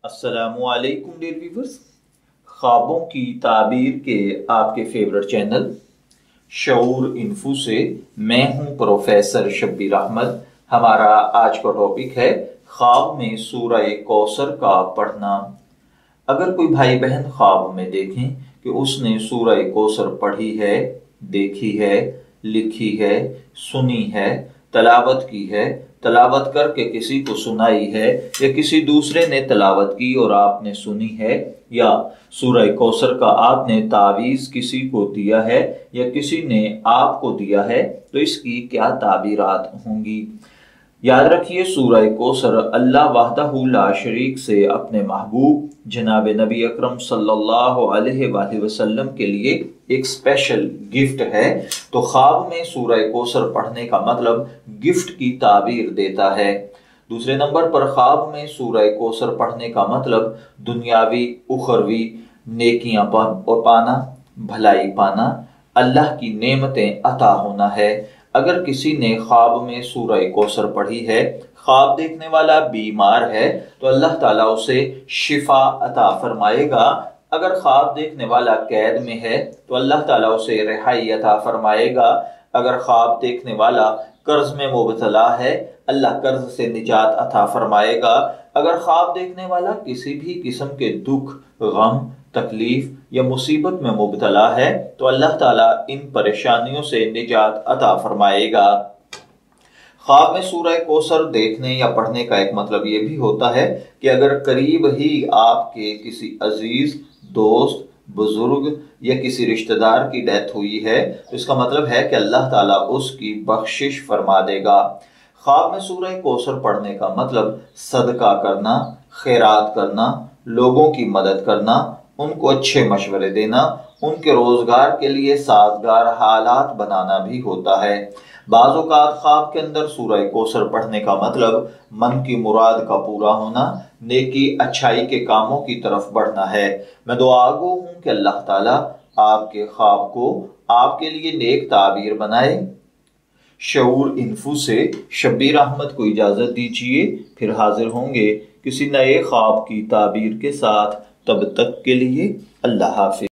السلام علیکم dear viewers, خوابوں کی تعبیر کے آپ کے فیورٹ چینل شعور انفو سے میں ہوں پروفیسر شبیر احمد۔ ہمارا آج کا ٹاپک ہے خواب میں سورہ کوثر کا پڑھنا۔ اگر کوئی بھائی بہن خواب میں دیکھیں کہ اس نے سورہ کوثر پڑھی ہے، دیکھی ہے، لکھی ہے، سنی ہے، تلاوت کی ہے، تلاوت کر کے کسی کو سنائی ہے، یا کسی دوسرے نے تلاوت کی اور آپ نے سنی ہے، یا سورہ کوثر کا آپ نے تعویذ کسی کو دیا ہے یا کسی نے آپ کو دیا ہے، تو اس کی کیا تعبیرات ہوں گی؟ یاد رکھیے، سورہ کوثر اللہ وحدہ لا شریک سے اپنے محبوب جناب نبی اکرم صلی اللہ علیہ وآلہ وسلم کے لیے ایک اسپیشل گفٹ ہے۔ تو خواب میں سورہ کوثر پڑھنے کا مطلب گفٹ کی تعبیر دیتا ہے۔ دوسرے نمبر پر خواب میں سورہ کوثر پڑھنے کا مطلب دنیاوی اخروی نیکیاں پانا، بھلائی پانا، اللہ کی نعمتیں عطا ہونا ہے۔ اگر کسی نے خواب میں سورہ کوثر پڑھی ہے، خواب دیکھنے والا بیمار ہے تو اللہ تعالیٰ اسے شفا عطا فرمائے گا۔ اگر خواب دیکھنے والا قید میں ہے تو اللہ تعالیٰ اسے رہائی عطا فرمائے گا۔ اگر خواب دیکھنے والا قرض میں مبتلا ہے، اللہ قرض سے نجات عطا فرمائے گا۔ اگر خواب دیکھنے والا کسی بھی قسم کے دکھ، غم، تکلیف یا مصیبت میں مبتلا ہے تو اللہ تعالیٰ ان پریشانیوں سے نجات عطا فرمائے گا۔ خواب میں سورہ کوثر دیکھنے یا پڑھنے کا ایک مطلب یہ بھی ہوتا ہے کہ اگر قریب ہی آپ کے کسی عزیز، دوست، بزرگ یا کسی رشتہ دار کی ڈیتھ ہوئی ہے تو اس کا مطلب ہے کہ اللہ تعالیٰ اس کی بخشش فرما دے گا۔ خواب میں سورہ کوثر پڑھنے کا مطلب صدقہ کرنا، خیرات کرنا، لوگوں کی مدد کرنا، ان کو اچھے مشورے دینا، ان کے روزگار کے لیے سازگار حالات بنانا بھی ہوتا ہے۔ بعض اوقات خواب کے اندر سورہ کوثر پڑھنے کا مطلب من کی مراد کا پورا ہونا، نیکی اچھائی کے کاموں کی طرف بڑھنا ہے۔ میں دعا گو ہوں کہ اللہ تعالیٰ آپ کے خواب کو آپ کے لیے نیک تعبیر بنائے۔ شعور انفو سے شبیر احمد کو اجازت دیجیے، پھر حاضر ہوں گے کسی نئے خواب کی تعبیر کے ساتھ۔ تب تک کے لیے اللہ حافظ۔